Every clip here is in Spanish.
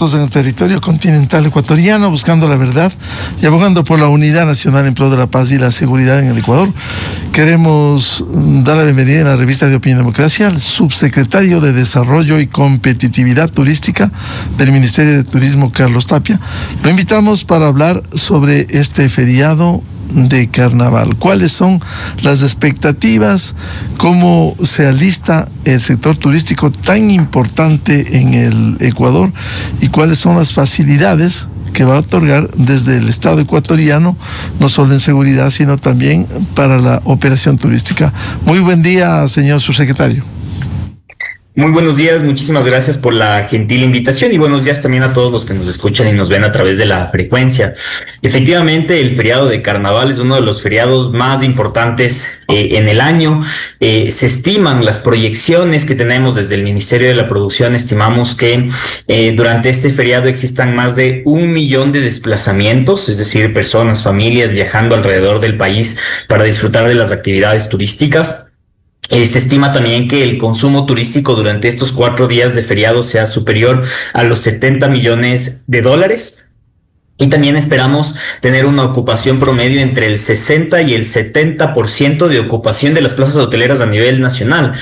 En el territorio continental ecuatoriano, buscando la verdad y abogando por la unidad nacional en pro de la paz y la seguridad en el Ecuador. Queremos dar la bienvenida en la revista de Opinión y Democracia al subsecretario de Desarrollo y Competitividad Turística del Ministerio de Turismo, Carlos Tapia. Lo invitamos para hablar sobre este feriado de carnaval. ¿Cuáles son las expectativas? ¿Cómo se alista el sector turístico tan importante en el Ecuador? ¿Y cuáles son las facilidades que va a otorgar desde el Estado ecuatoriano, no solo en seguridad, sino también para la operación turística? Muy buen día, señor subsecretario. Muy buenos días, muchísimas gracias por la gentil invitación y buenos días también a todos los que nos escuchan y nos ven a través de la frecuencia. Efectivamente, el feriado de carnaval es uno de los feriados más importantes en el año. Se estiman las proyecciones que tenemos desde el Ministerio de la Producción, estimamos que durante este feriado existan más de 1 millón de desplazamientos, es decir, personas, familias viajando alrededor del país para disfrutar de las actividades turísticas. Se estima también que el consumo turístico durante estos 4 días de feriado sea superior a los 70 millones de dólares. Y también esperamos tener una ocupación promedio entre el 60 y el 70% de ocupación de las plazas hoteleras a nivel nacional.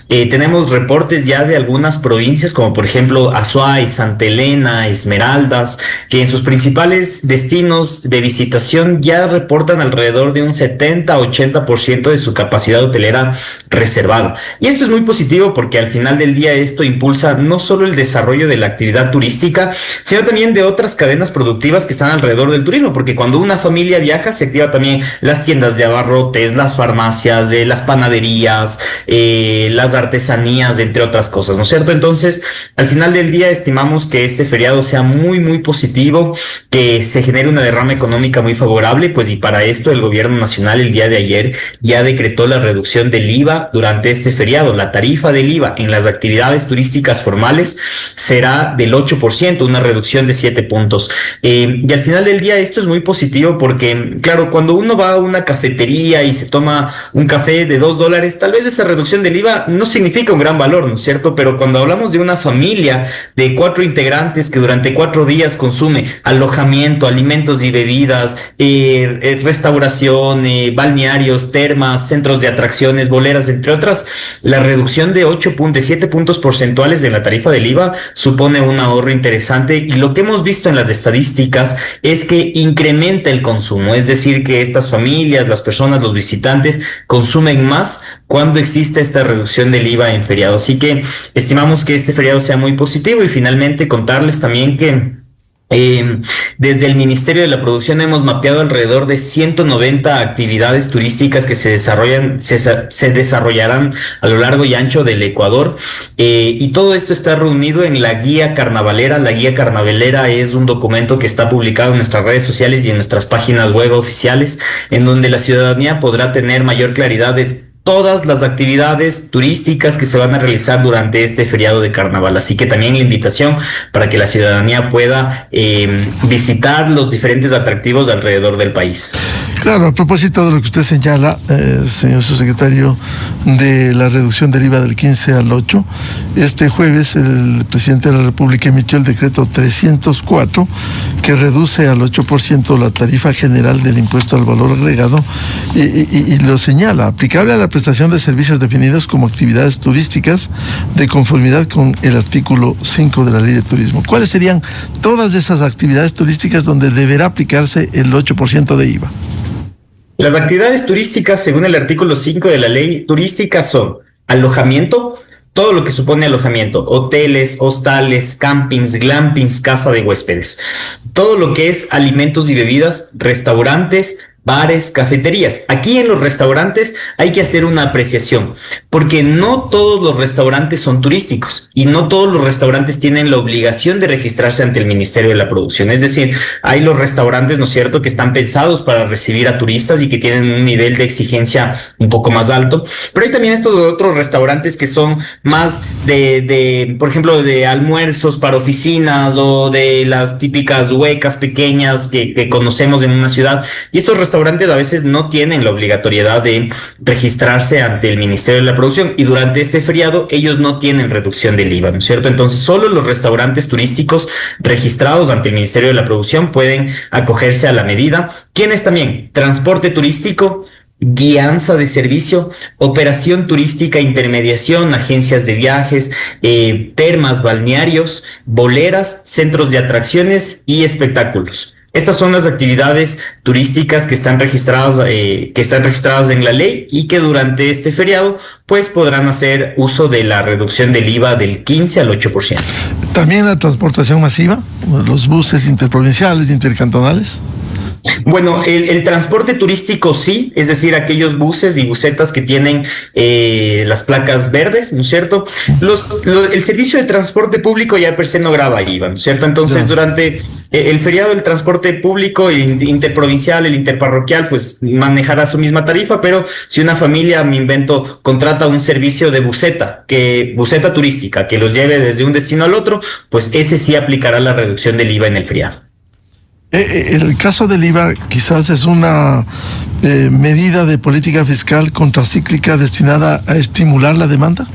Tenemos reportes ya de algunas provincias, como por ejemplo Azuay, Santa Elena, Esmeraldas, que en sus principales destinos de visitación ya reportan alrededor de un 70-80% de su capacidad hotelera reservada. Y esto es muy positivo porque al final del día esto impulsa no solo el desarrollo de la actividad turística, sino también de otras cadenas productivas que están alrededor del turismo, porque cuando una familia viaja se activa también las tiendas de abarrotes, las farmacias, las panaderías, las artesanías, entre otras cosas, ¿no es cierto? Entonces, al final del día estimamos que este feriado sea muy positivo, que se genere una derrama económica muy favorable, pues y para esto el gobierno nacional el día de ayer ya decretó la reducción del IVA durante este feriado. La tarifa del IVA en las actividades turísticas formales será del 8%, una reducción de 7 puntos. Y al final del día esto es muy positivo porque, claro, cuando uno va a una cafetería y se toma un café de $2, tal vez esa reducción del IVA no significa un gran valor, ¿no es cierto? Pero cuando hablamos de una familia de 4 integrantes que durante 4 días consume alojamiento, alimentos y bebidas, restauración, balnearios, termas, centros de atracciones, boleras, entre otras, la reducción de 7 puntos porcentuales de la tarifa del IVA supone un ahorro interesante, y lo que hemos visto en las estadísticas es que incrementa el consumo, es decir, que estas familias, las personas, los visitantes consumen más cuando existe esta reducción del IVA en feriado. Así que estimamos que este feriado sea muy positivo, y finalmente contarles también que desde el Ministerio de la Producción hemos mapeado alrededor de 190 actividades turísticas que se desarrollarán a lo largo y ancho del Ecuador, y todo esto está reunido en la Guía Carnavalera. La Guía Carnavalera es un documento que está publicado en nuestras redes sociales y en nuestras páginas web oficiales, en donde la ciudadanía podrá tener mayor claridad de todas las actividades turísticas que se van a realizar durante este feriado de carnaval. Así que también la invitación para que la ciudadanía pueda visitar los diferentes atractivos alrededor del país. Claro, a propósito de lo que usted señala, señor subsecretario, de la reducción del IVA del 15 al 8, este jueves el presidente de la República emitió el decreto 304, que reduce al 8% la tarifa general del impuesto al valor agregado, y lo señala, aplicable a la prestación de servicios definidos como actividades turísticas de conformidad con el artículo 5 de la Ley de Turismo. ¿Cuáles serían todas esas actividades turísticas donde deberá aplicarse el 8% de IVA? Las actividades turísticas, según el artículo 5 de la ley turística, son alojamiento, todo lo que supone alojamiento, hoteles, hostales, campings, glampings, casa de huéspedes. Todo lo que es alimentos y bebidas, restaurantes, bares, cafeterías. Aquí en los restaurantes hay que hacer una apreciación, porque no todos los restaurantes son turísticos y no todos los restaurantes tienen la obligación de registrarse ante el Ministerio de la Producción. Es decir, hay los restaurantes, ¿no es cierto?, que están pensados para recibir a turistas y que tienen un nivel de exigencia un poco más alto, pero hay también estos otros restaurantes que son más por ejemplo, de almuerzos para oficinas o de las típicas huecas pequeñas que conocemos en una ciudad, y estos restaurantes a veces no tienen la obligatoriedad de registrarse ante el Ministerio de la producción, y durante este feriado ellos no tienen reducción del IVA, ¿no es cierto? Entonces solo los restaurantes turísticos registrados ante el Ministerio de la Producción pueden acogerse a la medida. ¿Quiénes también? Transporte turístico, guianza de servicio, operación turística, intermediación, agencias de viajes, termas, balnearios, boleras, centros de atracciones y espectáculos. Estas son las actividades turísticas que están registradas en la ley y que durante este feriado pues podrán hacer uso de la reducción del IVA del 15 al 8%. También la transportación masiva, los buses interprovinciales, intercantonales. Bueno, el transporte turístico sí, es decir, aquellos buses y busetas que tienen las placas verdes, ¿no es cierto? El servicio de transporte público ya per se no grava IVA, ¿no es cierto? Entonces, durante el feriado del transporte público, el interprovincial, el interparroquial, pues manejará su misma tarifa, pero si una familia, me invento, contrata un servicio de buseta turística, que los lleve desde un destino al otro, pues ese sí aplicará la reducción del IVA en el feriado. El caso del IVA quizás es una medida de política fiscal contracíclica destinada a estimular la demanda.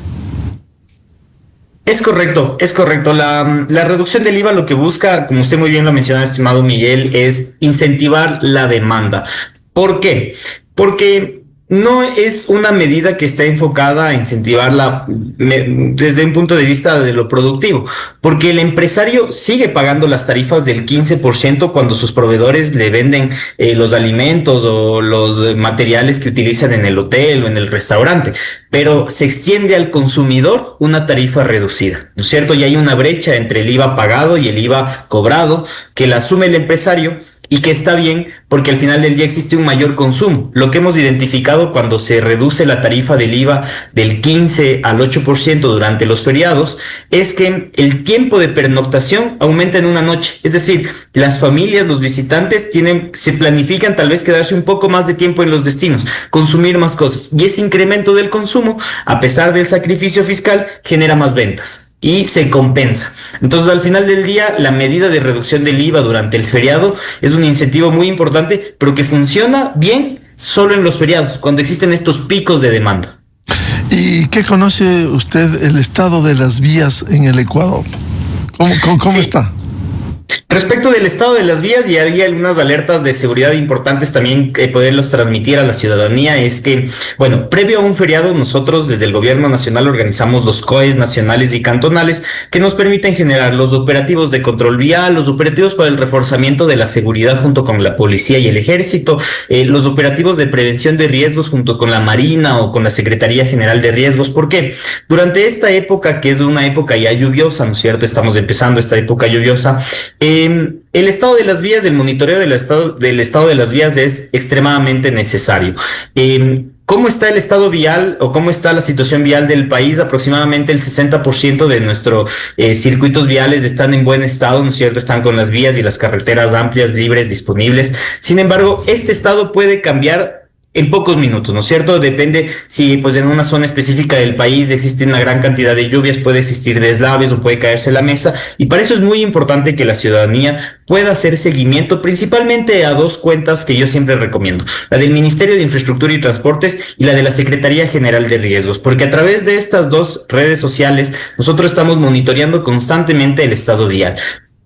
Es correcto, es correcto. La reducción del IVA lo que busca, como usted muy bien lo mencionó, estimado Miguel, es incentivar la demanda. ¿Por qué? Porque no es una medida que está enfocada a incentivarla desde un punto de vista de lo productivo, porque el empresario sigue pagando las tarifas del 15% cuando sus proveedores le venden los alimentos o los materiales que utilizan en el hotel o en el restaurante, pero se extiende al consumidor una tarifa reducida, ¿no es cierto? Y hay una brecha entre el IVA pagado y el IVA cobrado que la asume el empresario, y que está bien porque al final del día existe un mayor consumo. Lo que hemos identificado cuando se reduce la tarifa del IVA del 15 al 8% durante los feriados es que el tiempo de pernoctación aumenta en una noche. Es decir, las familias, los visitantes se planifican tal vez quedarse un poco más de tiempo en los destinos, consumir más cosas. Y ese incremento del consumo, a pesar del sacrificio fiscal, genera más ventas y se compensa. Entonces, al final del día, la medida de reducción del IVA durante el feriado es un incentivo muy importante, pero que funciona bien solo en los feriados, cuando existen estos picos de demanda. ¿Y qué conoce usted el estado de las vías en el Ecuador? ¿Cómo está? Respecto del estado de las vías, y hay algunas alertas de seguridad importantes también que poderlos transmitir a la ciudadanía, es que, bueno, previo a un feriado, nosotros desde el gobierno nacional organizamos los COEs nacionales y cantonales que nos permiten generar los operativos de control vial, los operativos para el reforzamiento de la seguridad junto con la policía y el ejército, los operativos de prevención de riesgos junto con la Marina o con la Secretaría General de Riesgos. ¿Por qué? Durante esta época, que es una época ya lluviosa, ¿no es cierto? Estamos empezando esta época lluviosa. El estado de las vías, el monitoreo del estado de las vías es extremadamente necesario. ¿Cómo está el estado vial o cómo está la situación vial del país? Aproximadamente el 60% de nuestros circuitos viales están en buen estado, ¿no es cierto? Están con las vías y las carreteras amplias, libres, disponibles. Sin embargo, este estado puede cambiar en pocos minutos, ¿no es cierto? Depende si pues en una zona específica del país existe una gran cantidad de lluvias, puede existir deslaves o puede caerse la mesa, y para eso es muy importante que la ciudadanía pueda hacer seguimiento principalmente a dos cuentas que yo siempre recomiendo: la del Ministerio de Infraestructura y Transportes y la de la Secretaría General de Riesgos, porque a través de estas dos redes sociales nosotros estamos monitoreando constantemente el estado vial.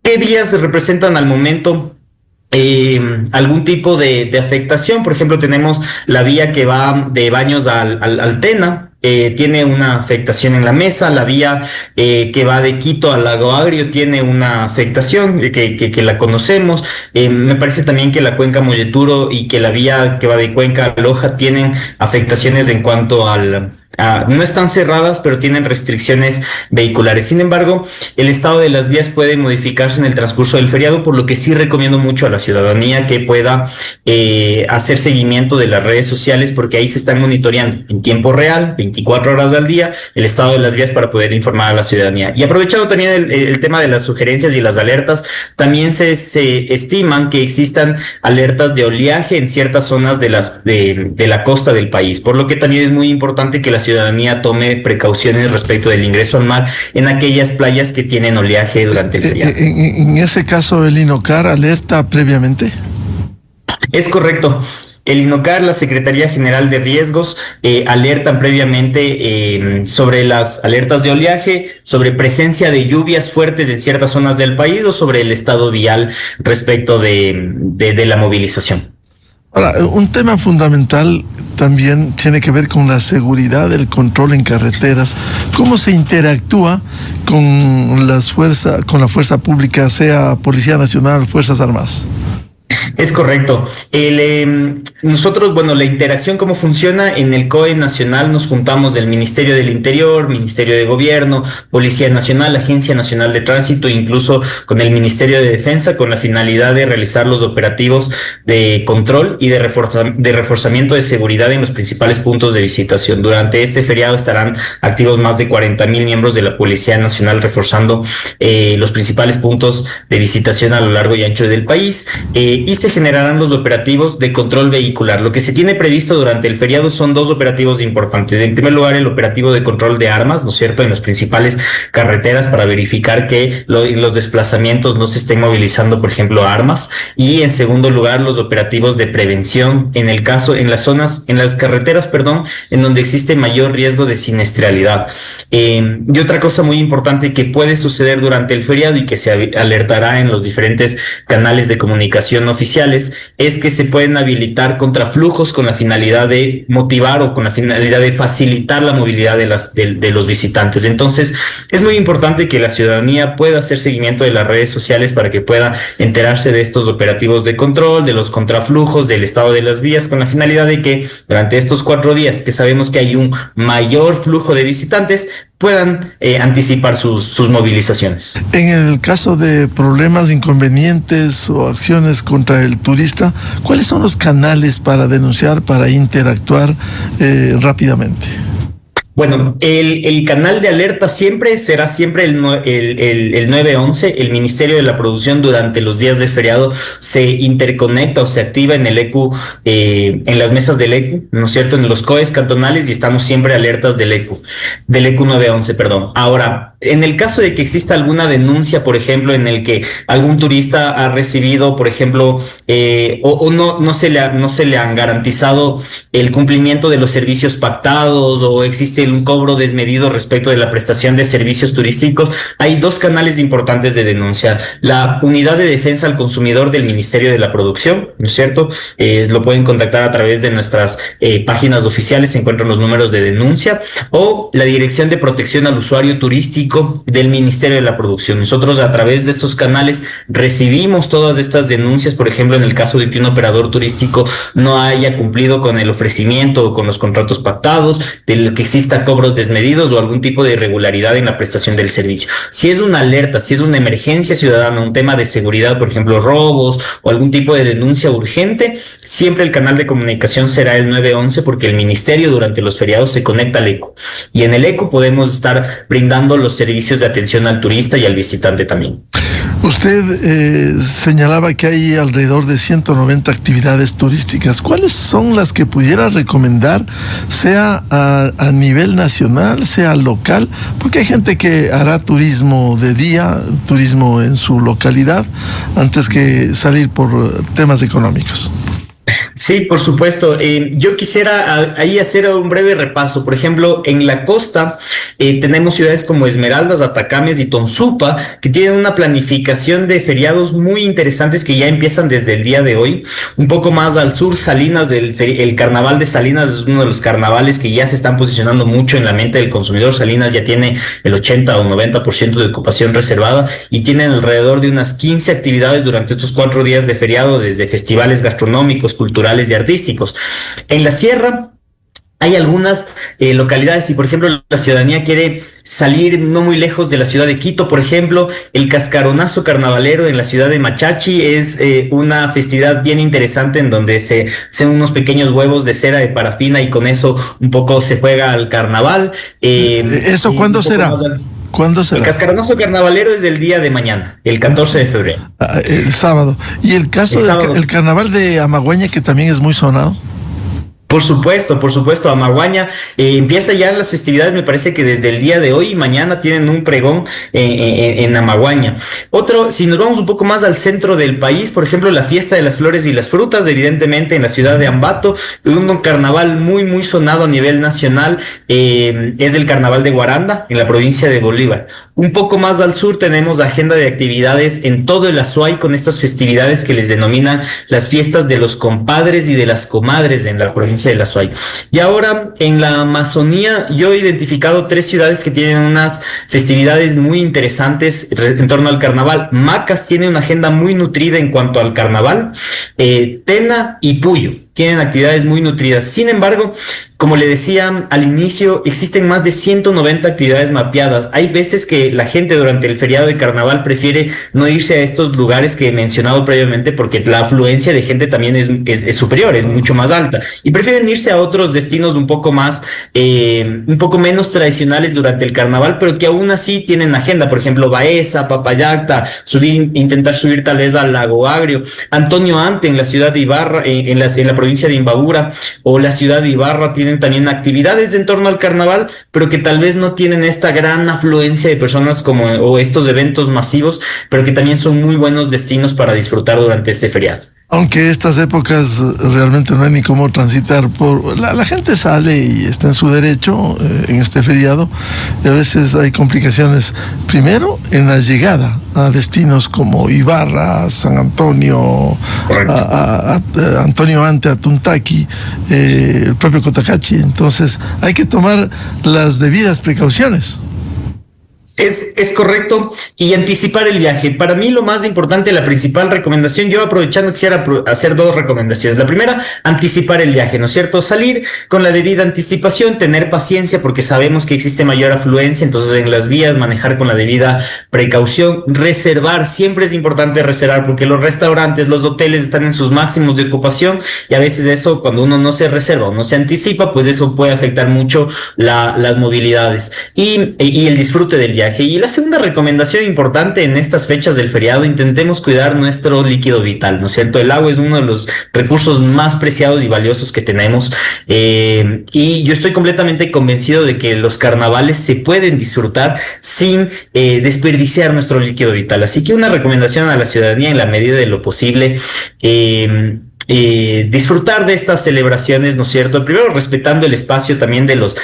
¿Qué vías representan al momento algún tipo de afectación? Por ejemplo, tenemos la vía que va de Baños al Tena, tiene una afectación en la mesa. La vía que va de Quito al Lago Agrio tiene una afectación que la conocemos. Me parece también que la Cuenca Molleturo y que la vía que va de Cuenca a Loja tienen afectaciones en cuanto no están cerradas, pero tienen restricciones vehiculares. Sin embargo, el estado de las vías puede modificarse en el transcurso del feriado, por lo que sí recomiendo mucho a la ciudadanía que pueda hacer seguimiento de las redes sociales, porque ahí se están monitoreando en tiempo real, 24 horas al día, el estado de las vías para poder informar a la ciudadanía. Y aprovechando también el tema de las sugerencias y las alertas, también se estiman que existan alertas de oleaje en ciertas zonas de la costa del país, por lo que también es muy importante que la ciudadanía tome precauciones respecto del ingreso al mar en aquellas playas que tienen oleaje durante el feriado. En ese caso, el INOCAR alerta previamente. Es correcto. El INOCAR, la Secretaría General de Riesgos, alertan previamente sobre las alertas de oleaje, sobre presencia de lluvias fuertes en ciertas zonas del país o sobre el estado vial respecto de la movilización. Ahora, un tema fundamental también tiene que ver con la seguridad, el control en carreteras. ¿Cómo se interactúa con con la fuerza pública, sea Policía Nacional, Fuerzas Armadas? Es correcto. Nosotros, bueno, la interacción, cómo funciona en el COE Nacional, nos juntamos del Ministerio del Interior, Ministerio de Gobierno, Policía Nacional, Agencia Nacional de Tránsito, incluso con el Ministerio de Defensa, con la finalidad de realizar los operativos de control y de reforzamiento de seguridad en los principales puntos de visitación. Durante este feriado estarán activos más de 40,000 miembros de la Policía Nacional reforzando los principales puntos de visitación a lo largo y ancho del país. Y se generarán los operativos de control vehicular. Lo que se tiene previsto durante el feriado son dos operativos importantes. En primer lugar, el operativo de control de armas, ¿no es cierto?, en las principales carreteras para verificar que los desplazamientos no se estén movilizando, por ejemplo, armas. Y en segundo lugar, los operativos de prevención en las carreteras, en donde existe mayor riesgo de siniestralidad. Y otra cosa muy importante que puede suceder durante el feriado y que se alertará en los diferentes canales de comunicación oficiales es que se pueden habilitar contraflujos con la finalidad de motivar o con la finalidad de facilitar la movilidad de los visitantes. Entonces, es muy importante que la ciudadanía pueda hacer seguimiento de las redes sociales para que pueda enterarse de estos operativos de control, de los contraflujos, del estado de las vías, con la finalidad de que durante estos 4 días que sabemos que hay un mayor flujo de visitantes, puedan anticipar sus movilizaciones. En el caso de problemas, inconvenientes o acciones contra el turista, ¿cuáles son los canales para denunciar, para interactuar rápidamente? Bueno, el canal de alerta será siempre el 911. El Ministerio de la Producción durante los días de feriado se interconecta o se activa en el ECU, en las mesas del ECU, ¿no es cierto?, en los COEs cantonales, y estamos siempre alertas del ECU 911, perdón. Ahora, en el caso de que exista alguna denuncia, por ejemplo, en el que algún turista ha recibido, por ejemplo, no se le han garantizado el cumplimiento de los servicios pactados, o existe un cobro desmedido respecto de la prestación de servicios turísticos, hay dos canales importantes de denuncia. La Unidad de Defensa al Consumidor del Ministerio de la Producción, ¿no es cierto? Lo pueden contactar a través de nuestras páginas oficiales, se encuentran los números de denuncia, o la Dirección de Protección al Usuario Turístico del Ministerio de la Producción. Nosotros, a través de estos canales, recibimos todas estas denuncias, por ejemplo, en el caso de que un operador turístico no haya cumplido con el ofrecimiento o con los contratos pactados, del que exista cobros desmedidos o algún tipo de irregularidad en la prestación del servicio. Si es una alerta, si es una emergencia ciudadana, un tema de seguridad, por ejemplo, robos o algún tipo de denuncia urgente, siempre el canal de comunicación será el 911, porque el ministerio durante los feriados se conecta al ECU, y en el ECU podemos estar brindando los servicios de atención al turista y al visitante también. Usted señalaba que hay alrededor de 190 actividades turísticas. ¿Cuáles son las que pudiera recomendar, sea a nivel nacional, sea local? Porque hay gente que hará turismo de día, turismo en su localidad, antes que salir por temas económicos. Sí, por supuesto. Yo quisiera ahí hacer un breve repaso. Por ejemplo, en la costa tenemos ciudades como Esmeraldas, Atacames y Tonsupa, que tienen una planificación de feriados muy interesantes que ya empiezan desde el día de hoy. Un poco más al sur, Salinas, el carnaval de Salinas es uno de los carnavales que ya se están posicionando mucho en la mente del consumidor. Salinas ya tiene el 80 o 90% de ocupación reservada y tienen alrededor de unas 15 actividades durante estos 4 días de feriado, desde festivales gastronómicos, culturales y artísticos. En la sierra hay algunas localidades, y por ejemplo la ciudadanía quiere salir no muy lejos de la ciudad de Quito, por ejemplo, el Cascaronazo Carnavalero en la ciudad de Machachi es una festividad bien interesante en donde se hacen unos pequeños huevos de cera de parafina y con eso un poco se juega al carnaval. ¿Eso cuándo será? ¿Cuándo será? El Cascaronazo Carnavalero es el día de mañana, el 14 de febrero. El sábado. ¿Y el caso del carnaval de Amaguaña, que también es muy sonado? Por supuesto, Amaguaña empieza ya las festividades, me parece que desde el día de hoy y mañana tienen un pregón en Amaguaña. Otro, si nos vamos un poco más al centro del país, por ejemplo, la fiesta de las flores y las frutas, evidentemente en la ciudad de Ambato, un carnaval muy sonado a nivel nacional, es el carnaval de Guaranda, en la provincia de Bolívar. Un poco más al sur tenemos agenda de actividades en todo el Azuay con estas festividades que les denominan las fiestas de los compadres y de las comadres en la provincia del Azuay. Y ahora en la Amazonía yo he identificado 3 ciudades que tienen unas festividades muy interesantes en torno al carnaval. Macas tiene una agenda muy nutrida en cuanto al carnaval, Tena y Puyo tienen actividades muy nutridas. Sin embargo, como le decía al inicio, existen más de 190 actividades mapeadas. Hay veces que la gente durante el feriado de carnaval prefiere no irse a estos lugares que he mencionado previamente porque la afluencia de gente también es superior, es mucho más alta. Y prefieren irse a otros destinos un poco menos tradicionales durante el carnaval, pero que aún así tienen agenda. Por ejemplo, Baeza, Papayacta, intentar subir tal vez al Lago Agrio, Antonio Ante en la ciudad de Ibarra, en la provincia de Imbabura, o la ciudad de Ibarra tienen también actividades en torno al carnaval, pero que tal vez no tienen esta gran afluencia de personas o estos eventos masivos, pero que también son muy buenos destinos para disfrutar durante este feriado. Aunque estas épocas realmente no hay ni cómo transitar la gente sale y está en su derecho en este feriado, y a veces hay complicaciones primero en la llegada a destinos como Ibarra, San Antonio, Antonio Ante, Atuntaqui, el propio Cotacachi. Entonces hay que tomar las debidas precauciones. Es correcto, y anticipar el viaje. Para mí lo más importante, la principal recomendación, yo aprovechando quisiera hacer 2 recomendaciones. La primera, anticipar el viaje, ¿no es cierto? Salir con la debida anticipación, tener paciencia porque sabemos que existe mayor afluencia, entonces en las vías manejar con la debida precaución, reservar, siempre es importante reservar porque los restaurantes, los hoteles están en sus máximos de ocupación y a veces eso, cuando uno no se reserva o no se anticipa, pues eso puede afectar mucho las movilidades y el disfrute del viaje. Y la segunda recomendación importante en estas fechas del feriado, intentemos cuidar nuestro líquido vital, ¿no es cierto? El agua es uno de los recursos más preciados y valiosos que tenemos, y yo estoy completamente convencido de que los carnavales se pueden disfrutar sin desperdiciar nuestro líquido vital. Así que una recomendación a la ciudadanía en la medida de lo posible, disfrutar de estas celebraciones, ¿no es cierto? Primero respetando el espacio también de los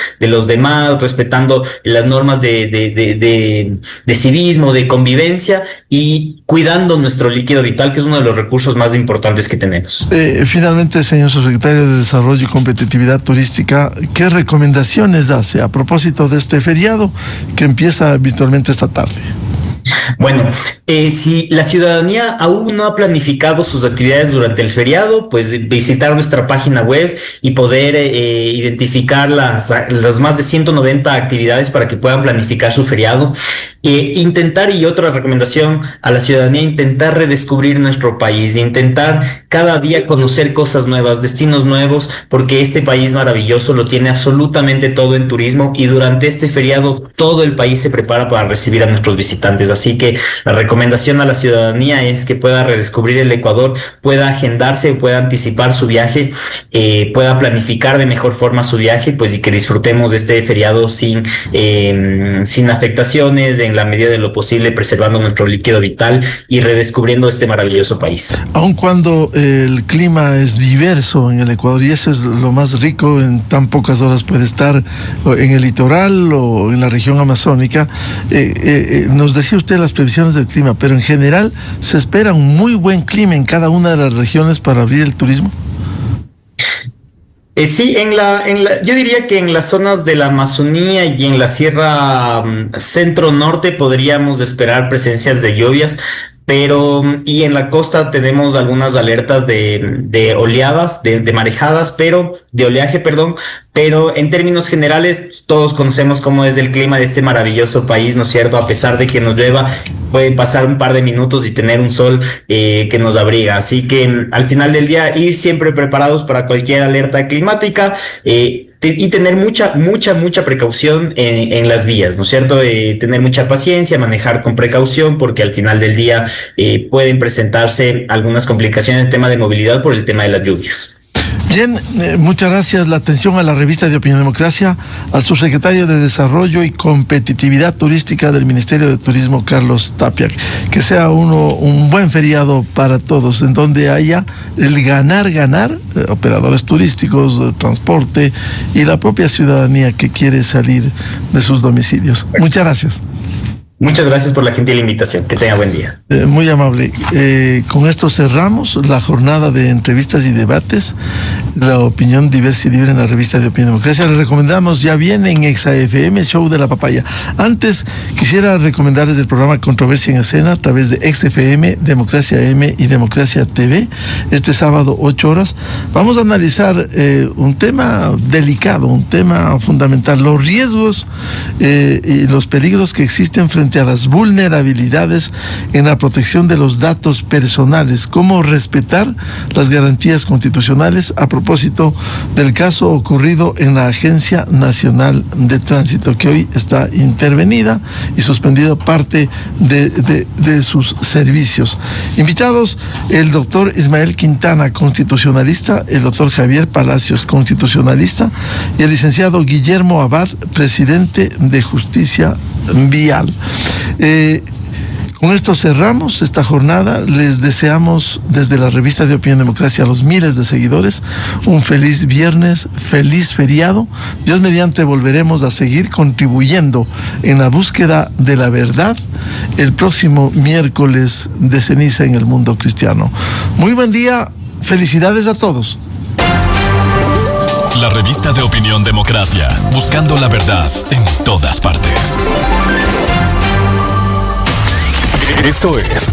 demás, respetando las normas de civismo, de convivencia y cuidando nuestro líquido vital, que es uno de los recursos más importantes que tenemos. Finalmente, señor subsecretario de Desarrollo y Competitividad Turística, ¿qué recomendaciones hace a propósito de este feriado que empieza habitualmente esta tarde? Bueno, si la ciudadanía aún no ha planificado sus actividades durante el feriado, pues visitar nuestra página web y poder identificar las más de 190 actividades para que puedan planificar su feriado. Intentar, y otra recomendación a la ciudadanía, intentar redescubrir nuestro país, intentar cada día conocer cosas nuevas, destinos nuevos, porque este país maravilloso lo tiene absolutamente todo en turismo y durante este feriado todo el país se prepara para recibir a nuestros visitantes. Así que la recomendación a la ciudadanía es que pueda redescubrir el Ecuador, pueda agendarse, pueda anticipar su viaje, pueda planificar de mejor forma su viaje, pues, y que disfrutemos de este feriado sin afectaciones, en la medida de lo posible, preservando nuestro líquido vital y redescubriendo este maravilloso país. Aun cuando el clima es diverso en el Ecuador, y eso es lo más rico, en tan pocas horas puede estar en el litoral o en la región amazónica, nos decía usted las previsiones del clima, pero en general se espera un muy buen clima en cada una de las regiones para abrir el turismo. Sí, yo diría que en las zonas de la Amazonía y en la Sierra Centro-Norte podríamos esperar presencias de lluvias, y en la costa tenemos algunas alertas de oleadas, de marejadas, de oleaje, pero en términos generales todos conocemos cómo es el clima de este maravilloso país, ¿no es cierto? A pesar de que nos llueva, pueden pasar un par de minutos y tener un sol que nos abriga. Así que al final del día, ir siempre preparados para cualquier alerta climática, y tener mucha precaución en las vías, ¿no es cierto? Tener mucha paciencia, manejar con precaución, porque al final del día pueden presentarse algunas complicaciones en el tema de movilidad por el tema de las lluvias. Bien, muchas gracias. La atención a la revista de Opinión Democracia, al subsecretario de Desarrollo y Competitividad Turística del Ministerio de Turismo, Carlos Tapia. Que sea un buen feriado para todos, en donde haya el ganar, operadores turísticos, transporte y la propia ciudadanía que quiere salir de sus domicilios. Muchas gracias. Muchas gracias por la gentil invitación. Que tenga buen día. Muy amable. Con esto cerramos la jornada de entrevistas y debates. La opinión diversa y libre en la revista de Opinión Democracia. Le recomendamos, ya viene en ExaFM, Show de la Papaya. Antes, quisiera recomendarles el programa Controversia en Escena a través de ExaFM, Democracia M y Democracia TV. Este sábado, 8 horas. Vamos a analizar un tema delicado, un tema fundamental. Los riesgos y los peligros que existen frente a las vulnerabilidades en la protección de los datos personales, cómo respetar las garantías constitucionales a propósito del caso ocurrido en la Agencia Nacional de Tránsito, que hoy está intervenida y suspendido parte de sus servicios. Invitados, el doctor Ismael Quintana, constitucionalista, el doctor Javier Palacios, constitucionalista, y el licenciado Guillermo Abad, presidente de Justicia Vial. Con esto cerramos esta jornada. Les deseamos desde la revista de Opinión Democracia a los miles de seguidores un feliz viernes, feliz feriado. Dios mediante volveremos a seguir contribuyendo en la búsqueda de la verdad el próximo miércoles de ceniza en el mundo cristiano. Muy buen día, felicidades a todos. La revista de Opinión Democracia, buscando la verdad en todas partes. Esto es